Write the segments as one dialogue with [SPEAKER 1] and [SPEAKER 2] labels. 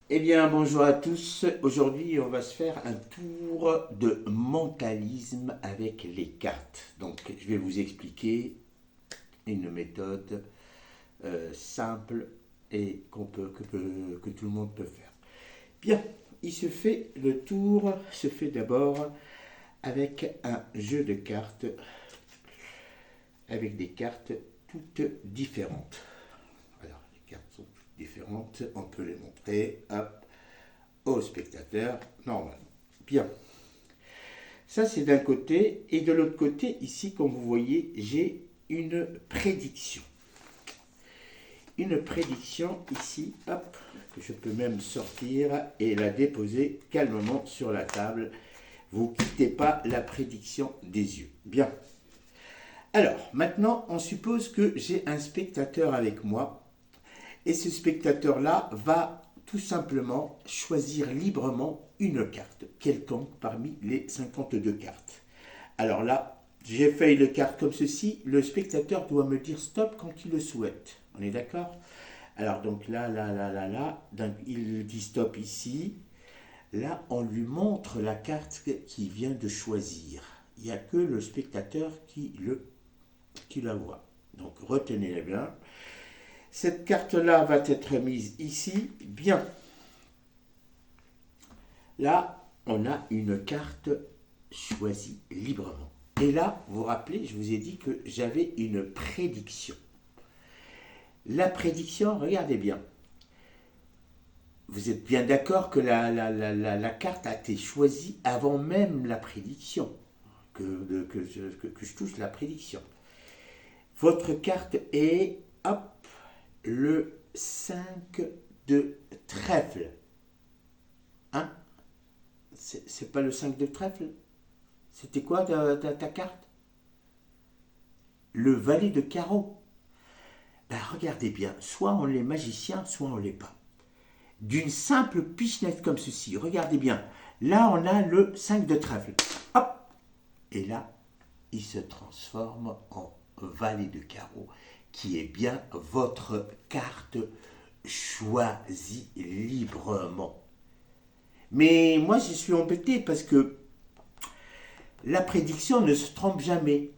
[SPEAKER 1] Eh bien, bonjour à tous. Aujourd'hui, on va se faire un tour de mentalisme avec les cartes. Donc, je vais vous expliquer une méthode simple et que tout le monde peut faire. Bien, le tour se fait d'abord avec un jeu de cartes, avec des cartes toutes différentes. Alors, les cartes sont toutes différentes. On peut les montrer. Hop, aux spectateurs, normal. Bien. Ça, c'est d'un côté. Et de l'autre côté, ici, comme vous voyez, j'ai une prédiction. Une prédiction ici, hop, que je peux même sortir et la déposer calmement sur la table. Vous ne quittez pas la prédiction des yeux. Bien. Alors, maintenant, on suppose que j'ai un spectateur avec moi. Et ce spectateur-là va tout simplement choisir librement une carte, quelconque parmi les 52 cartes. Alors là, j'ai fait une carte comme ceci, le spectateur doit me dire stop quand il le souhaite. On est d'accord? Alors donc là, donc il dit stop ici. Là, on lui montre la carte qu'il vient de choisir. Il n'y a que le spectateur qui la voit. Donc retenez-la bien. Cette carte-là va être mise ici. Bien. Là, on a une carte choisie librement. Et là, vous vous rappelez, je vous ai dit que j'avais une prédiction. La prédiction, regardez bien. Vous êtes bien d'accord que la carte a été choisie avant même la prédiction, que je touche la prédiction. Votre carte est, hop, le 5 de trèfle. Hein? C'est pas le 5 de trèfle? C'était quoi ta carte? Le valet de carreau. Ben, regardez bien, soit on est magicien, soit on l'est pas. D'une simple pichenette comme ceci, regardez bien, là on a le 5 de trèfle. Hop! Et là, il se transforme en valet de carreau, qui est bien votre carte choisie librement. Mais moi, je suis embêté parce que la prédiction ne se trompe jamais.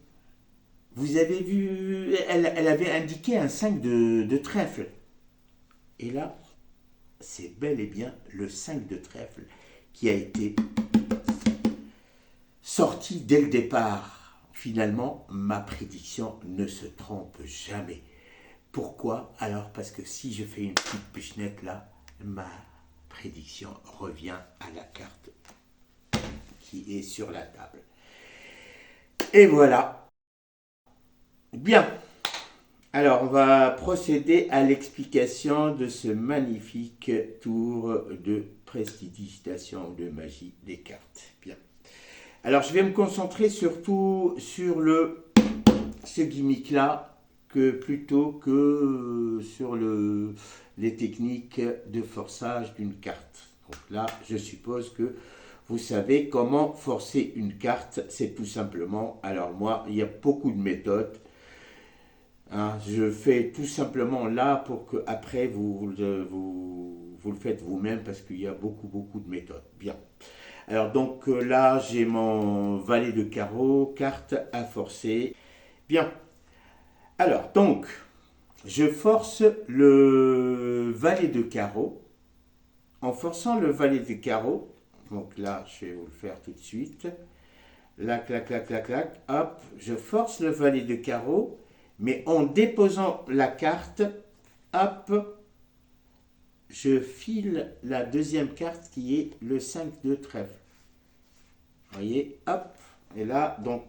[SPEAKER 1] Vous avez vu, elle avait indiqué un 5 de trèfle. Et là, c'est bel et bien le 5 de trèfle qui a été sorti dès le départ. Finalement, ma prédiction ne se trompe jamais. Pourquoi? Alors parce que si je fais une petite pichenette là, ma prédiction revient à la carte qui est sur la table. Et voilà. Bien. Alors, on va procéder à l'explication de ce magnifique tour de prestidigitation de magie des cartes. Bien. Alors, je vais me concentrer surtout sur ce gimmick-là plutôt que sur les techniques de forçage d'une carte. Donc là, je suppose que vous savez comment forcer une carte. C'est tout simplement, alors moi, il y a beaucoup de méthodes. Hein, je fais tout simplement là pour que après vous le faites vous-même parce qu'il y a beaucoup de méthodes. Bien. Alors donc là j'ai mon valet de carreau, carte à forcer. Bien. Alors donc je force le valet de carreau. En forçant le valet de carreau, donc là je vais vous le faire tout de suite. Là, clac, clac, clac, clac, hop, je force le valet de carreau, mais en déposant la carte, hop, je file la deuxième carte qui est le 5 de trèfle. Vous voyez, hop, et là, donc,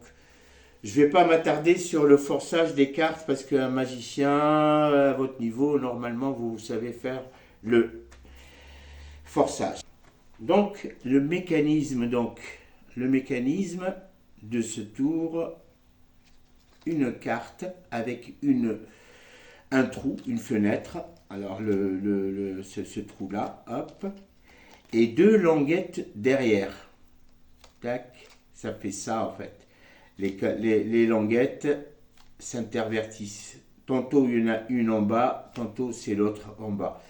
[SPEAKER 1] je ne vais pas m'attarder sur le forçage des cartes parce qu'un magicien, à votre niveau, normalement, vous savez faire le forçage. Donc, le mécanisme de ce tour, une carte avec un trou, une fenêtre. Alors ce trou-là, hop, et deux languettes derrière. Tac, ça fait ça en fait. Les languettes s'intervertissent. Tantôt il y en a une en bas, tantôt c'est l'autre en bas.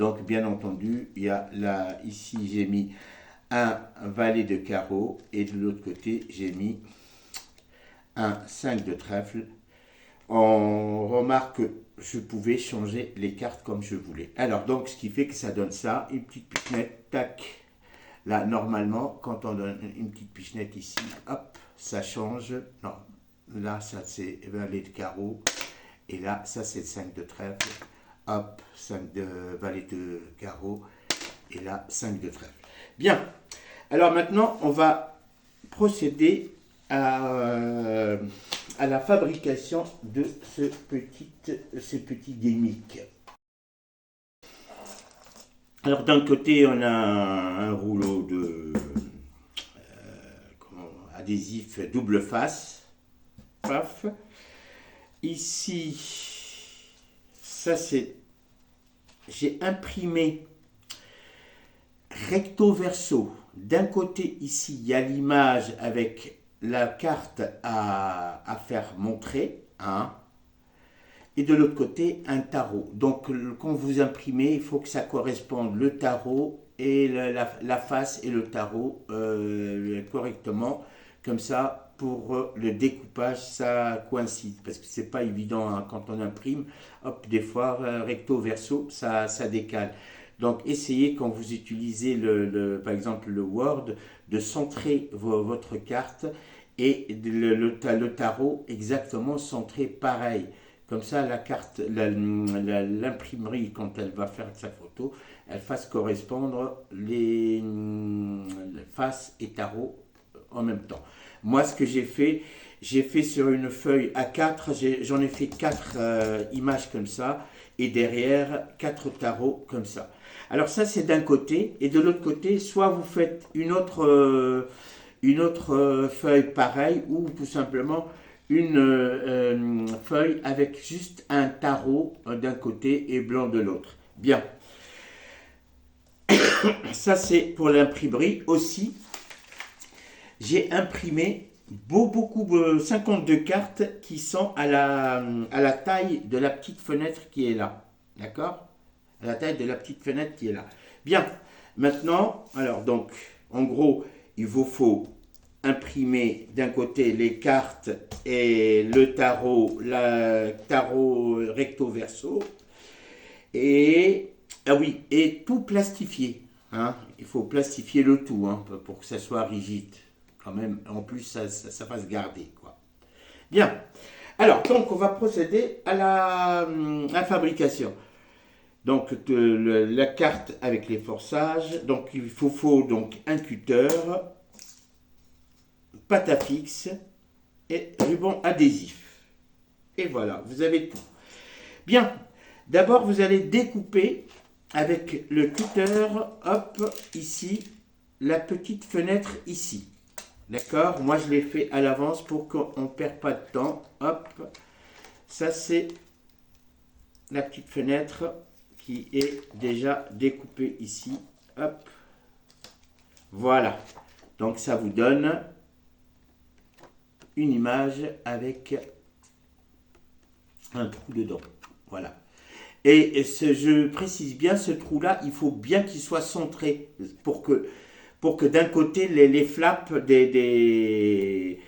[SPEAKER 1] Donc, bien entendu, il y a là, ici, j'ai mis un valet de carreau et de l'autre côté, j'ai mis un 5 de trèfle. On remarque que je pouvais changer les cartes comme je voulais. Alors, donc, ce qui fait que ça donne ça, une petite pichenette, tac. Là, normalement, quand on donne une petite pichenette ici, hop, ça change. Non, là, ça c'est valet de carreau. Et là, ça c'est 5 de trèfle. Hop, 5 de valet de carreau. Et là, 5 de trèfle. Bien. Alors maintenant, on va procéder à la fabrication de ce petit gimmick. Alors d'un côté, on a un rouleau de adhésif double face. Paf. Ici, ça c'est, j'ai imprimé recto verso. D'un côté ici, il y a l'image avec la carte à faire montrer, hein, et de l'autre côté, un tarot. Donc, quand vous imprimez, il faut que ça corresponde, le tarot et la face et le tarot correctement. Comme ça, pour le découpage, ça coïncide. Parce que c'est pas évident hein, quand on imprime. Hop, des fois, recto, verso, ça décale. Donc, essayez quand vous utilisez, par exemple, le Word, de centrer votre carte et le tarot exactement centré pareil. Comme ça, la carte, l'imprimerie, quand elle va faire sa photo, elle fasse correspondre les faces et tarots en même temps. Moi, ce que j'ai fait sur une feuille A4, j'en ai fait 4 images comme ça, et derrière, 4 tarots comme ça. Alors ça, c'est d'un côté, et de l'autre côté, soit vous faites une autre feuille pareille, ou tout simplement une feuille avec juste un tarot d'un côté et blanc de l'autre. Bien. Ça, c'est pour l'imprimerie. Aussi, j'ai imprimé beaucoup 52 cartes qui sont à la taille de la petite fenêtre qui est là. D'accord? À la taille de la petite fenêtre qui est là. Bien. Maintenant, alors donc, en gros, il vous faut imprimer d'un côté les cartes et le tarot recto verso et ah oui, et tout plastifier hein. Il faut plastifier le tout hein, pour que ça soit rigide quand même, en plus ça va se garder quoi. Bien, alors donc on va procéder à la fabrication. Donc la carte avec les forçages, donc il faut donc un cutter, pâte à fixe et ruban adhésif. Et voilà, vous avez tout. Bien, d'abord vous allez découper avec le cutter, hop, ici, la petite fenêtre ici. D'accord? Moi je l'ai fait à l'avance pour qu'on ne perde pas de temps. Hop, ça c'est la petite fenêtre qui est déjà découpée ici. Hop, voilà. Donc ça vous donne une image avec un trou dedans. Voilà. Et je précise bien, ce trou-là, il faut bien qu'il soit centré pour que d'un côté, les flaps des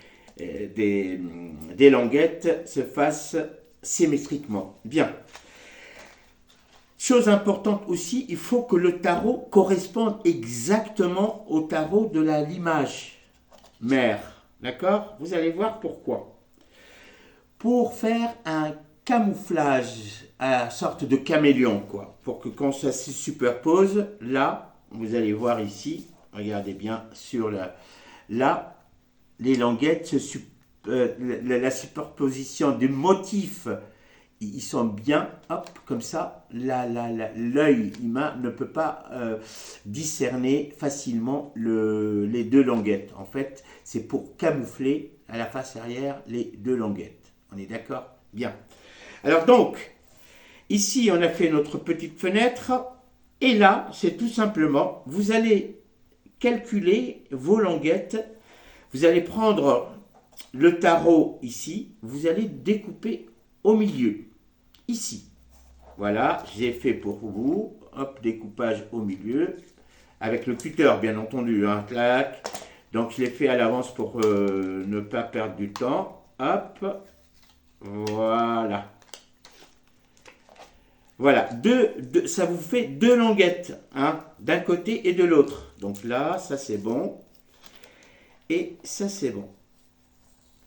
[SPEAKER 1] languettes se fassent symétriquement. Bien. Chose importante aussi, il faut que le tarot corresponde exactement au tarot de l'image mère. D'accord? Vous allez voir pourquoi. Pour faire un camouflage à sorte de caméléon, quoi. Pour que quand ça se superpose, là, vous allez voir ici, regardez bien, là, les languettes, la superposition des motifs, ils sont bien, hop, comme ça, l'œil humain ne peut pas discerner facilement les deux languettes. En fait, c'est pour camoufler à la face arrière les deux languettes. On est d'accord? Bien. Alors donc, ici, on a fait notre petite fenêtre. Et là, c'est tout simplement, vous allez calculer vos languettes. Vous allez prendre le tarot ici. Vous allez découper au milieu. Ici. Voilà, j'ai fait pour vous. hop, découpage au milieu, avec le cutter bien entendu, hein, clac. Donc je l'ai fait à l'avance pour ne pas perdre du temps, hop, voilà. Voilà, ça vous fait deux languettes, hein, d'un côté et de l'autre. Donc là, ça c'est bon, et ça c'est bon.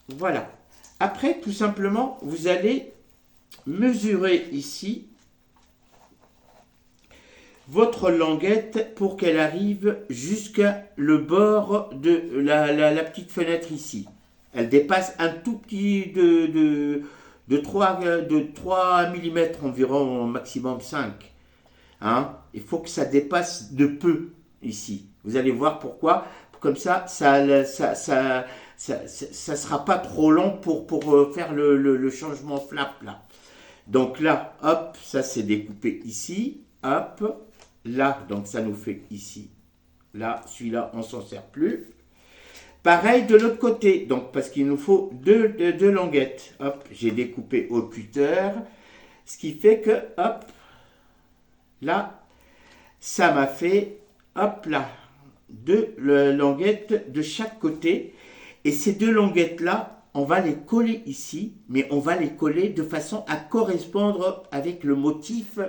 [SPEAKER 1] Voilà. Après, tout simplement, vous allez mesurer ici votre languette pour qu'elle arrive jusqu'à le bord de la petite fenêtre ici. Elle dépasse un tout petit de 3 mm environ, maximum 5. Hein? Il faut que ça dépasse de peu ici. Vous allez voir pourquoi. Comme ça sera pas trop long pour faire le changement flap là. Donc là, hop, ça c'est découpé ici, hop, là, donc ça nous fait ici. Là, celui-là, on s'en sert plus. Pareil de l'autre côté, donc parce qu'il nous faut deux languettes. Hop, j'ai découpé au cutter, ce qui fait que, hop, là, ça m'a fait, hop là, deux languettes de chaque côté. Et ces deux languettes-là, on va les coller ici, mais on va les coller de façon à correspondre avec le motif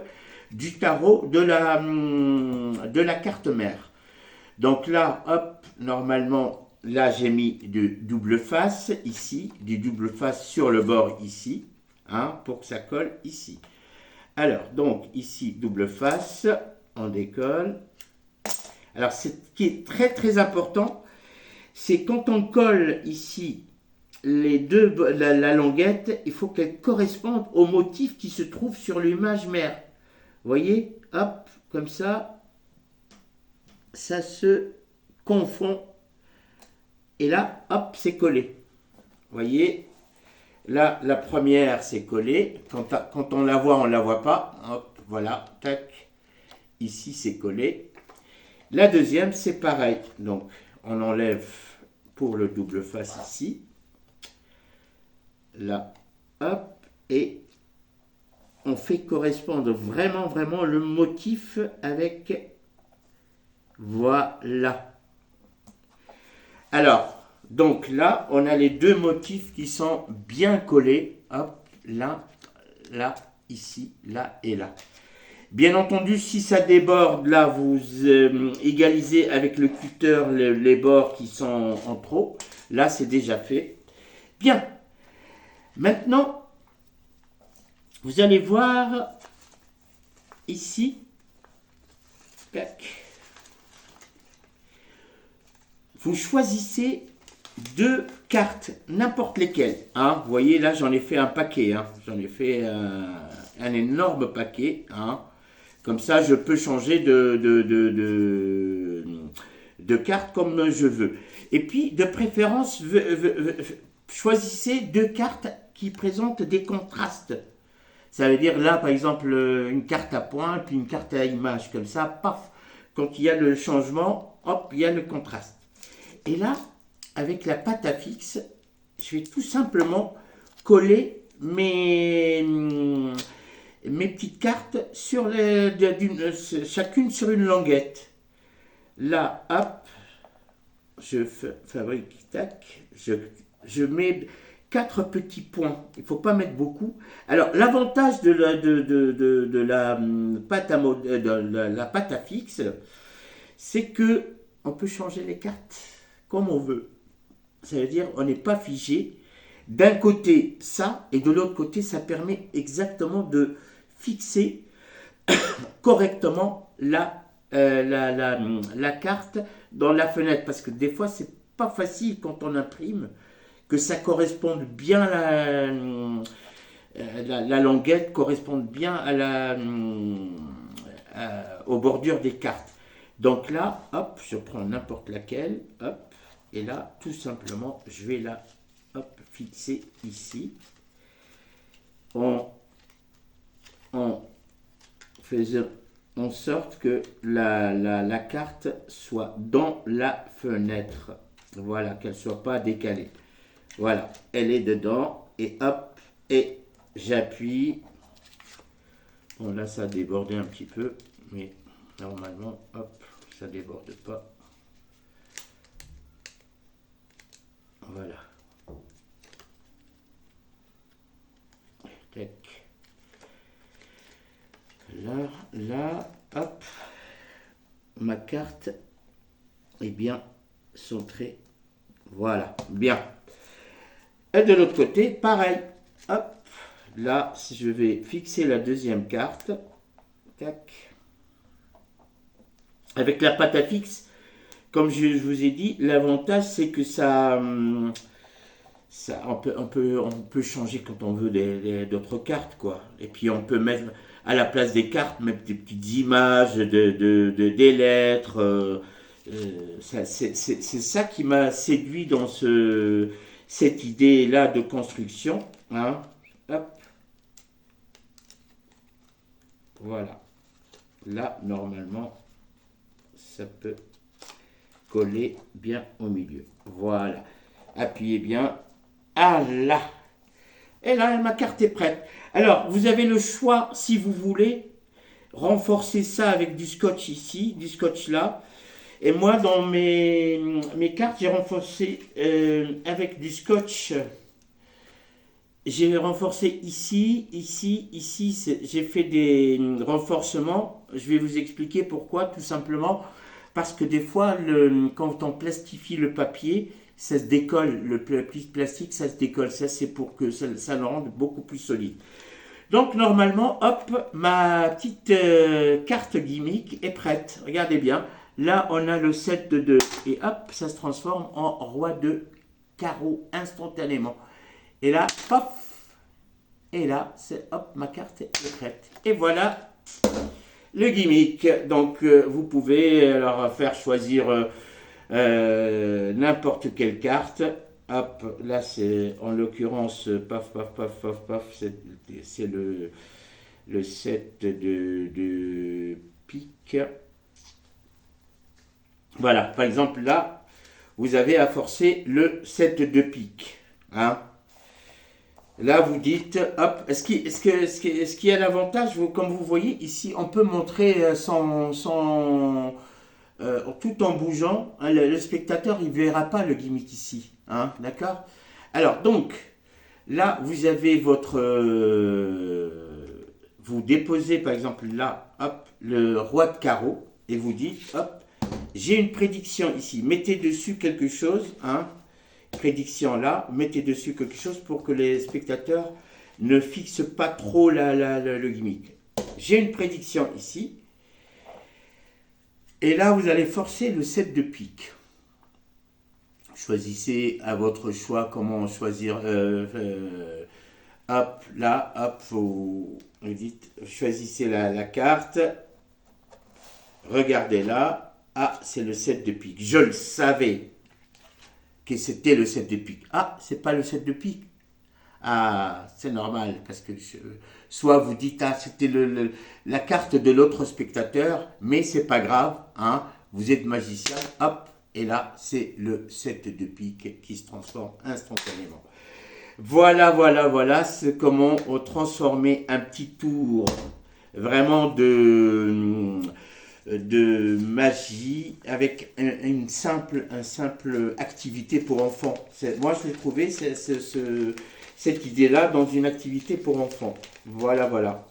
[SPEAKER 1] du tarot de la carte mère. Donc là, hop, normalement, là j'ai mis du double face ici, du double face sur le bord ici, hein, pour que ça colle ici. Alors, donc ici, double face, on décolle. Alors, ce qui est très très important, c'est quand on colle ici la languette, il faut qu'elle corresponde au motif qui se trouve sur l'image mère. Vous voyez, hop, comme ça, ça se confond. Et là, hop, c'est collé. Vous voyez, là, la première, c'est collé. Quand on la voit pas. Hop, voilà, tac. Ici, c'est collé. La deuxième, c'est pareil. Donc, on enlève pour le double face ici. Là, hop, et on fait correspondre vraiment le motif avec, voilà. Alors, donc là, on a les deux motifs qui sont bien collés, hop, là, ici, là et là. Bien entendu, si ça déborde, là, vous égalisez avec le cutter les bords qui sont en trop. Là, c'est déjà fait. Bien. Maintenant, vous allez voir ici, tac, vous choisissez deux cartes, n'importe lesquelles. Hein. Vous voyez, là, j'en ai fait un paquet. Hein. J'en ai fait un énorme paquet. Hein. Comme ça, je peux changer de cartes comme je veux. Et puis, de préférence, choisissez deux cartes qui présentent des contrastes. Ça veut dire là, par exemple, une carte à points, puis une carte à image, comme ça, paf. Quand il y a le changement, hop, il y a le contraste. Et là, avec la pâte à fixe, je vais tout simplement coller mes petites cartes sur chacune sur une languette. Là, hop, je fabrique, tac, je mets 4 petits points. Il ne faut pas mettre beaucoup. Alors, l'avantage de la pâte à fixe, c'est que on peut changer les cartes comme on veut. Ça veut dire on n'est pas figé. D'un côté, ça, et de l'autre côté, ça permet exactement de fixer correctement la carte dans la fenêtre. Parce que des fois, c'est pas facile quand on imprime que ça corresponde bien la languette corresponde bien aux bordures des cartes. Donc là, hop, je prends n'importe laquelle, hop, et là, tout simplement, je vais la fixer ici, en faisant en sorte que la carte soit dans la fenêtre. Voilà, qu'elle ne soit pas décalée. Voilà, elle est dedans, et hop, et j'appuie. Bon, là, ça a débordé un petit peu, mais normalement, hop, ça déborde pas. Voilà. Tac. Là, hop, ma carte est bien centrée. Voilà, bien. Et de l'autre côté, pareil. Hop, là, si je vais fixer la deuxième carte, tac. Avec la pâte à fixe, comme je vous ai dit, l'avantage c'est que on peut changer quand on veut d'autres cartes, quoi. Et puis on peut mettre à la place des cartes, mettre des petites images, des lettres. C'est ça qui m'a séduit dans cette idée-là de construction. Hein. Hop. Voilà. Là, normalement, ça peut coller bien au milieu. Voilà. Appuyez bien. Ah là. Et là, ma carte est prête. Alors, vous avez le choix, si vous voulez, renforcer ça avec du scotch ici, du scotch là. Et moi, dans mes cartes, j'ai renforcé avec du scotch. J'ai renforcé ici, ici. J'ai fait des renforcements. Je vais vous expliquer pourquoi, tout simplement. Parce que des fois, quand on plastifie le papier, ça se décolle. Le plastique, ça se décolle. Ça, c'est pour que ça le rende beaucoup plus solide. Donc, normalement, hop, ma petite carte gimmick est prête. Regardez bien. Là, on a le 7 de 2. Et hop, ça se transforme en roi de carreau instantanément. Et là, paf. Et là, hop, ma carte est prête. Et voilà le gimmick. Donc, vous pouvez alors faire choisir n'importe quelle carte. Hop, là, c'est en l'occurrence, paf, paf, paf, paf, paf, c'est le 7 de pique. Voilà, par exemple, là, vous avez à forcer le 7 de pique. Hein. Là, vous dites, hop, est-ce qu'il y a l'avantage, comme vous voyez ici, on peut montrer tout en bougeant, hein, le spectateur, il ne verra pas le gimmick ici, hein, d'accord? Alors, donc, là, vous avez vous déposez, par exemple, là, hop, le roi de carreau, et vous dites, hop, j'ai une prédiction ici, mettez dessus quelque chose, hein, prédiction là, mettez dessus quelque chose pour que les spectateurs ne fixent pas trop le gimmick. J'ai une prédiction ici. Et là, vous allez forcer le 7 de pique. Choisissez à votre choix comment choisir. Hop, là, hop, vous dites, choisissez la carte. Regardez là. Ah, c'est le 7 de pique. Je le savais que c'était le 7 de pique. Ah, c'est pas le 7 de pique. Ah, c'est normal, parce que soit vous dites, ah, c'était la carte de l'autre spectateur, mais c'est pas grave, hein, vous êtes magicien, hop, et là, c'est le 7 de pique qui se transforme instantanément. Voilà, c'est comment transformer un petit tour vraiment de magie avec une simple activité pour enfants. Moi, je l'ai trouvé, cette idée-là dans une activité pour enfants. Voilà.